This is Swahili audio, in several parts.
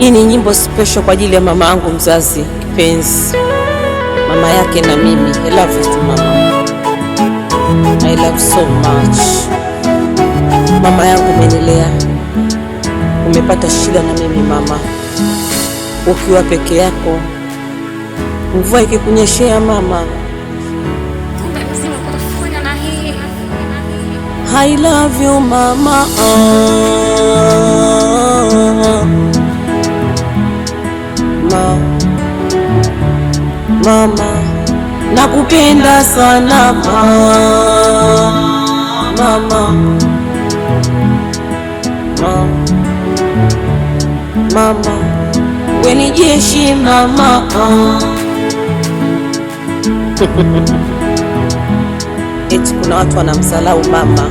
Hii ni nyimbo special kwa ajili ya mama yangu mzazi kipenzi, mama yake na mimi. I love you too, mama. I love so much. Mama yangu umenilea, umepata shida na mimi mama. Ukiwa peke yako, mvua ikikunyeshea mama, I love you mama. Mama, nakupenda sana mama. Mama, we ni jeshi mama. Eti kuna watu wanamsalau mama.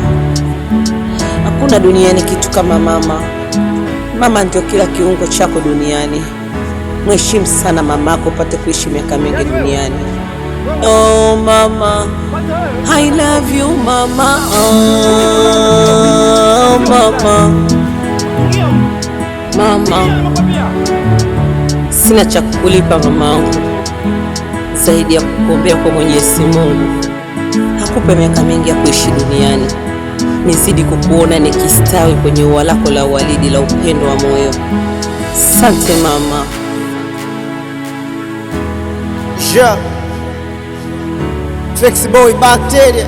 Hakuna duniani kitu kama mama. Mama ndio kila kiungo chako duniani. Mheshimu sana mamako upate kuishi miaka mingi duniani. Oh mama, I love you mama. Oh mama. Mama, sina cha kukulipa mamangu zaidi ya kukuombea kwa Mwenyezi Mungu akupe miaka mingi ya kuishi duniani, nizidi kukuona nikistawi kwenye ua lako la uwalidi la upendo wa moyo. Asante mama. Ja Flexiboy Bacteria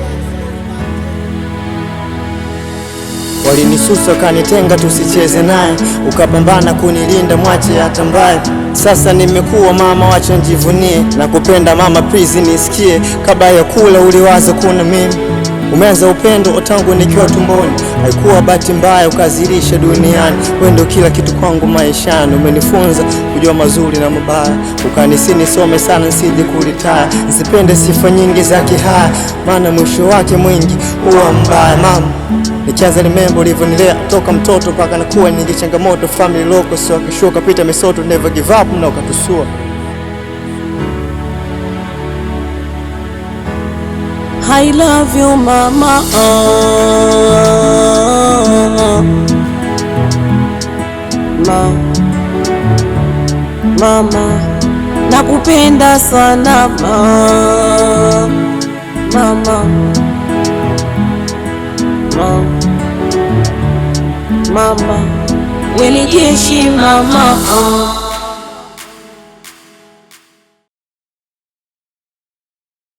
walinisusa kanitenga tusicheze naye, ukapambana kunilinda mwache hata mbaya. Sasa nimekuwa mama, wacha njivunie na kupenda mama, please nisikie. Kabla ya kula uliwaza kuna mimi, umeanza upendo tangu nikiwa tumboni. Haikuwa bahati mbaya ukazilisha duniani, wewe ndio kila kitu kwangu maishani. Umenifunza kujua mazuri na mabaya, ukanisini some sana nisije kulitaya. Nisipende sifa nyingi za kihaya, maana mwisho wake mwingi huwa mbaya. Mama, nikianza remember ulivyonilea toka mtoto mpaka nakuwa nyingi changamoto, family loko sio akishuka pita misoto, never give up na ukatusua. I love you mama. Mama, nakupenda sana mama. Mama, we ni jeshi mama.